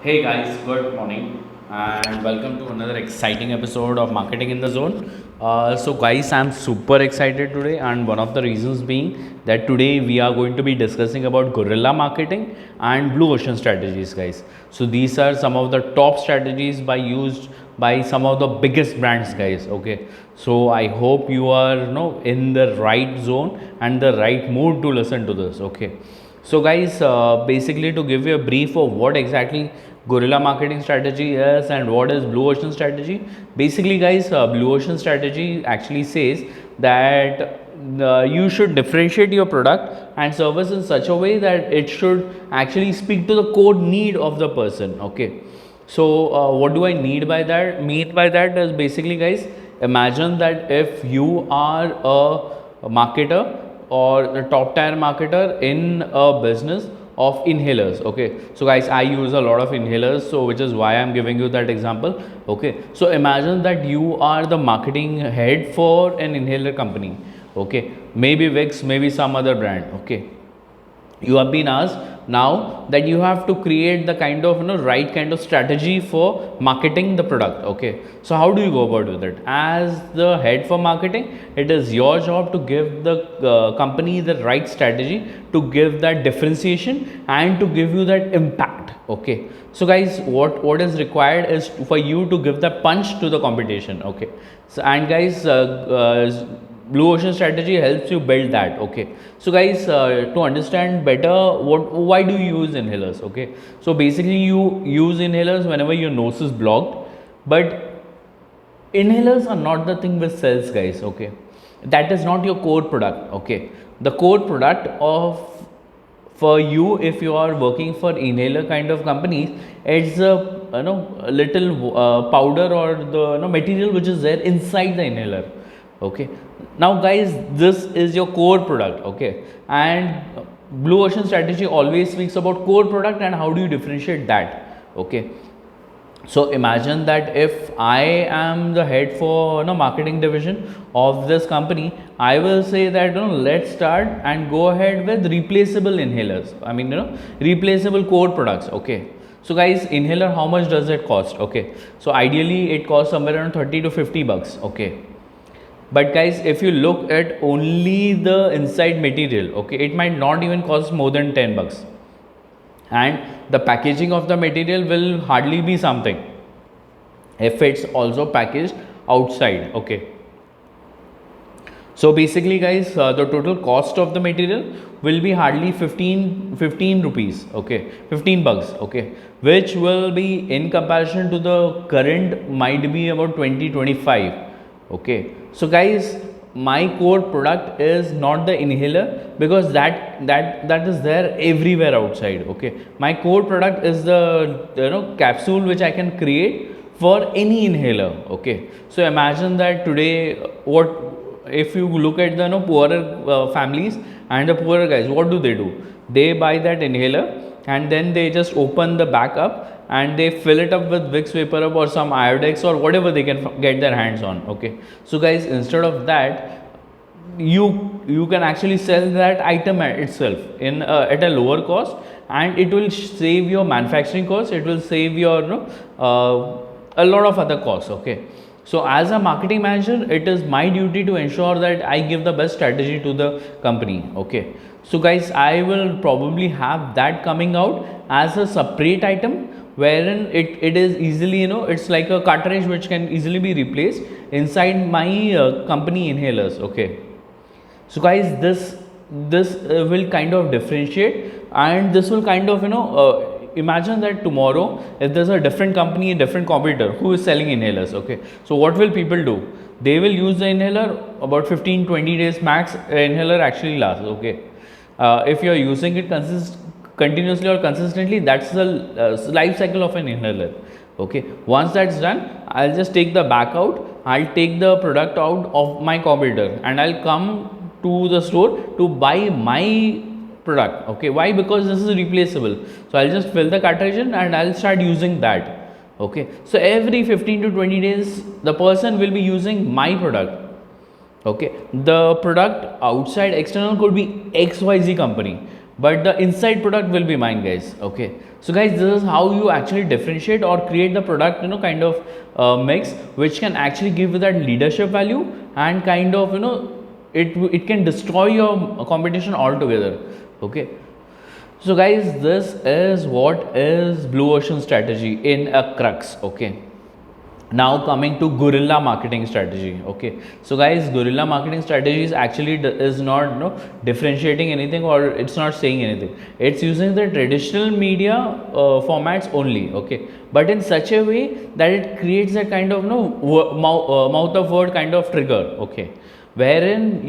Hey guys, good morning and welcome to another exciting episode of Marketing in the Zone. Guys, I'm super excited today, and one of the reasons being that today we are going to be discussing about guerrilla marketing and blue ocean strategies, guys. So, these are some of the top strategies by used by some of the biggest brands, guys. Okay, so I hope you are in the right zone and the right mood to listen to this. Okay, so guys, basically to give you a brief of what exactly guerrilla marketing strategy is and what is blue ocean strategy. Basically guys, blue ocean strategy actually says that you should differentiate your product and service in such a way that it should actually speak to the core need of the person. Okay, so what do I need by that? Mean by that is basically guys, imagine that if you are a marketer or a top tier marketer in a business of inhalers. Okay, so guys, I use a lot of inhalers, so which is why I'm giving you that example. Okay, so imagine that you are the marketing head for an inhaler company. Okay, maybe Vicks, maybe some other brand. Okay, you have been asked now that you have to create the kind of right kind of strategy for marketing the product. Okay, so how do you go about with it? As the head for marketing, it is your job to give the company the right strategy, to give that differentiation and to give you that impact. Okay, so guys, what is required is for you to give the punch to the competition. Okay, so and guys, blue ocean strategy helps you build that. Okay, so guys, to understand better why do you use inhalers. Okay, so basically you use inhalers whenever your nose is blocked, but inhalers are not the thing which sells, guys. Okay, that is not your core product. Okay, the core product of for you, if you are working for inhaler kind of companies, it's a a little powder or the material which is there inside the inhaler. Okay, now guys, this is your core product. Okay, and blue ocean strategy always speaks about core product and how do you differentiate that. Okay, so imagine that if I am the head for marketing division of this company, I will say that let's start and go ahead with replaceable inhalers. I mean replaceable core products. Okay, so guys, inhaler, how much does it cost? Okay, so ideally it costs somewhere around 30 to 50 bucks. Okay, but guys, if you look at only the inside material, okay, it might not even cost more than 10 bucks, and the packaging of the material will hardly be something if it's also packaged outside. Okay, so basically guys, the total cost of the material will be hardly 15 rupees. Okay, 15 bucks. Okay, which will be in comparison to the current might be about 20-25. Okay, so guys, my core product is not the inhaler, because that is there everywhere outside. Okay, my core product is the capsule which I can create for any inhaler. Okay, so imagine that today, what if you look at the poorer families and the poorer guys, what do? They buy that inhaler and then they just open the back up and they fill it up with Vicks Vapor Up or some Iodex or whatever they can get their hands on. Okay, so guys, instead of that, you can actually sell that item itself in at a lower cost, and it will save your manufacturing cost, it will save your a lot of other costs. Okay, so as a marketing manager, it is my duty to ensure that I give the best strategy to the company. Okay, so guys, I will probably have that coming out as a separate item, wherein it is easily, it's like a cartridge which can easily be replaced inside my company inhalers. Okay, so guys, this will kind of differentiate, and this will kind of imagine that tomorrow if there's a different company, a different competitor who is selling inhalers. Okay, so what will people do? They will use the inhaler about 15-20 days max. Inhaler actually lasts. Okay, if you are using it continuously or consistently, that's the life cycle of an inhaler. Okay, once that's done, I'll just take the back out, I'll take the product out of my competitor, and I'll come to the store to buy my product. Okay, why? Because this is replaceable, so I'll just fill the cartridge in and I'll start using that. Okay, so every 15 to 20 days the person will be using my product. Okay, the product outside external could be XYZ company, but the inside product will be mine, guys. Okay, so guys, this is how you actually differentiate or create the product, kind of mix which can actually give you that leadership value, and kind of it can destroy your competition altogether. Okay, so guys, this is what is blue ocean strategy in a crux. Okay, now coming to guerrilla marketing strategy. Okay, so guys, guerrilla marketing strategy is actually is not differentiating anything, or it's not saying anything. It's using the traditional media formats only. Okay, but in such a way that it creates a kind of mouth of word kind of trigger. Okay, wherein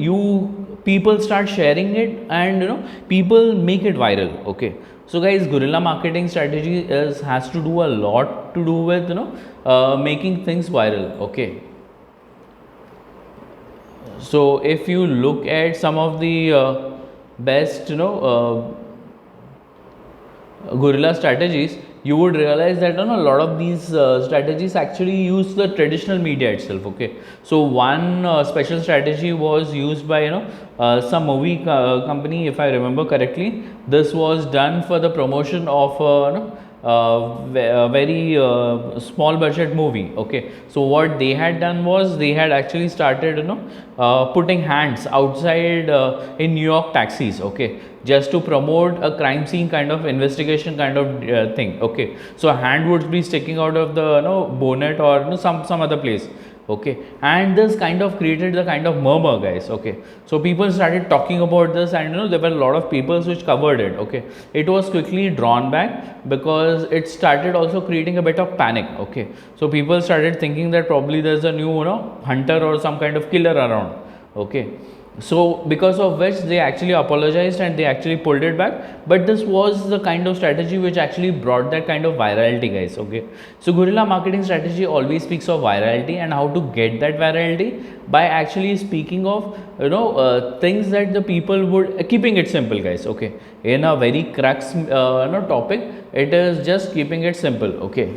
people start sharing it, and people make it viral. Okay, so guys, guerrilla marketing strategy has to do a lot to do with making things viral. Okay, so if you look at some of the best guerrilla strategies, you would realize that a lot of these strategies actually use the traditional media itself. Okay, so one special strategy was used by some movie company, if I remember correctly. This was done for the promotion of a very small budget movie. Okay, so what they had done was they had actually started putting hands outside in New York taxis. Okay, just to promote a crime scene kind of investigation kind of thing. Okay, so a hand would be sticking out of the bonnet, or some other place. Okay, and this kind of created the kind of murmur, guys. Okay, so people started talking about this, and there were a lot of people which covered it. Okay, it was quickly drawn back because it started also creating a bit of panic. Okay, so people started thinking that probably there's a new hunter or some kind of killer around. Okay, so because of which they actually apologized and they actually pulled it back, but this was the kind of strategy which actually brought that kind of virality, guys. Okay, so guerrilla marketing strategy always speaks of virality, and how to get that virality by actually speaking of things that the people would keeping it simple, guys. Okay, in a very crux topic, it is just keeping it simple. Okay,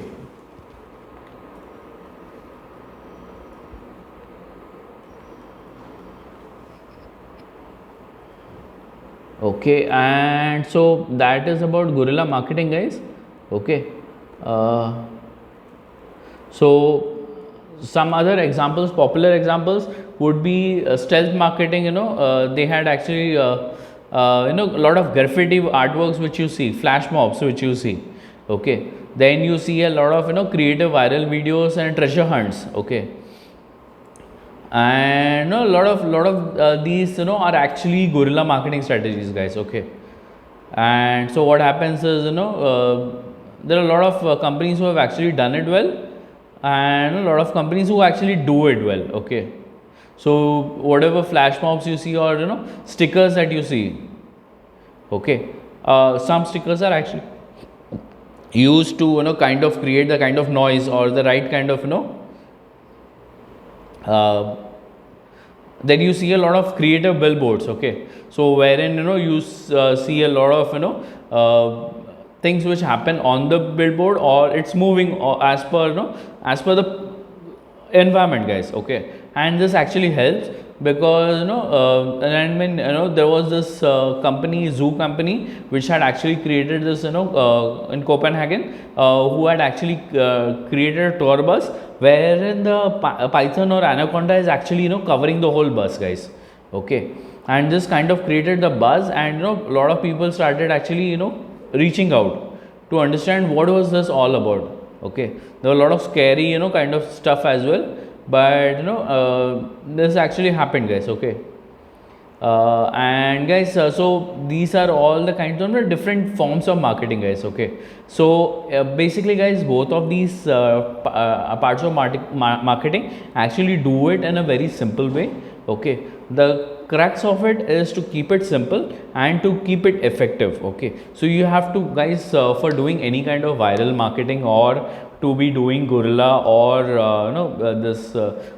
okay, and so that is about guerrilla marketing, guys. Okay, uh, so some other examples, popular examples would be stealth marketing. They had actually a lot of graffiti artworks which you see, flash mobs which you see. Okay, then you see a lot of creative viral videos and treasure hunts. Okay, and a lot of these are actually guerrilla marketing strategies, guys. Okay, and so what happens is there are a lot of companies who have actually done it well, and a lot of companies who actually do it well. Okay, so whatever flash mobs you see, or stickers that you see. Okay, some stickers are actually used to kind of create the kind of noise, or the right kind of uh, then you see a lot of creative billboards. Okay, so wherein you see a lot of things which happen on the billboard, or it's moving as per as per the environment, guys. Okay, and this actually helps because and when there was this company, zoo company, which had actually created this in Copenhagen, who had actually created a tour bus wherein the python or anaconda is actually covering the whole bus, guys. Okay, and this kind of created the buzz, and a lot of people started actually reaching out to understand what was this all about. Okay, there were a lot of scary kind of stuff as well, but this actually happened, guys. Okay, and guys, so these are all the kinds of different forms of marketing, guys. Okay, so basically, guys, both of these parts of marketing actually do it in a very simple way. Okay, the crux of it is to keep it simple and to keep it effective. Okay, so you have to, guys, for doing any kind of viral marketing, or to be doing guerrilla, or this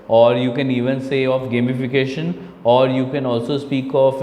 or you can even say of gamification, or you can also speak of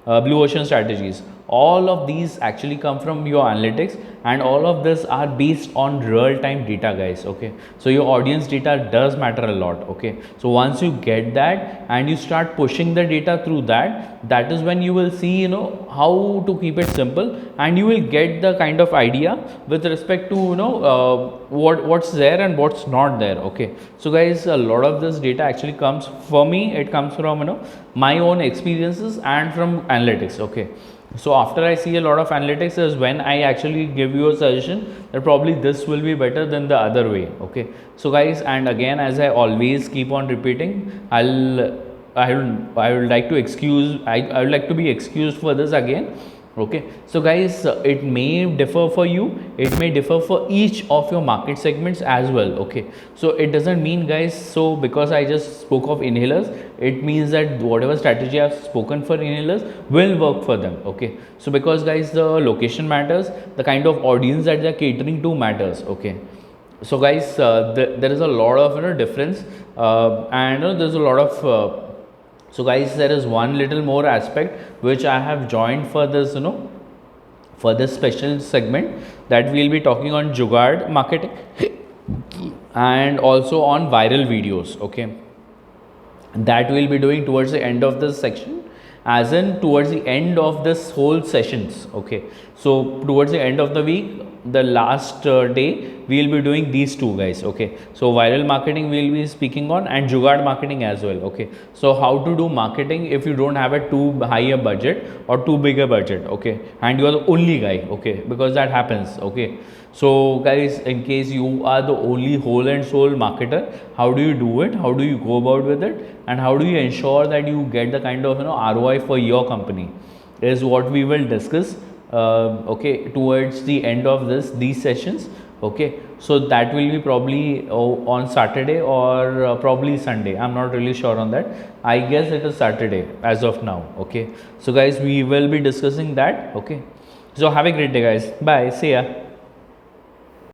blue ocean strategies. all of these actually come from your analytics, and all of this are based on real time data, guys. Okay, so your audience data does matter a lot. Okay, so once you get that and you start pushing the data through that, that is when you will see, you know, how to keep it simple, and you will get the kind of idea with respect to, you know, what's there and what's not there. Okay, so guys, a lot of this data actually comes, for me it comes from, you know, my own experiences and from analytics. Okay, so after I see a lot of analytics is when I actually give you a suggestion that probably this will be better than the other way. Okay, so guys, and again, as I always keep on repeating, I would like to I would like to be excused for this again. Okay, so guys, it may differ for you, it may differ for each of your market segments as well. Okay, so it doesn't mean, guys, so because I just spoke of inhalers, it means that whatever strategy I've spoken for inhalers will work for them. Okay, so because, guys, the location matters, the kind of audience that they're catering to matters. Okay, so guys, there is a lot of, you know, difference, and, you know, there's a lot of so guys, there is one little more aspect which I have joined for this, you know, for this special segment, that we'll be talking on Jugaad marketing and also on viral videos. Okay, that we'll be doing towards the end of this section, as in towards the end of this whole sessions. Okay, so towards the end of the week, the last day, we will be doing these two, guys. Okay, so viral marketing we'll be speaking on, and Jugaad marketing as well. Okay, so how to do marketing if you don't have a too high a budget or too big a budget. Okay, and you are the only guy. Okay, because that happens. Okay, so guys, in case you are the only whole and soul marketer, how do you do it, how do you go about with it, and how do you ensure that you get the kind of, you know, ROI for your company, is what we will discuss okay, towards the end of these sessions. Okay, so that will be probably on Saturday or probably Sunday. I'm not really sure on that. I guess it is Saturday as of now. Okay, so guys, we will be discussing that. Okay, so have a great day, guys. Bye, see ya.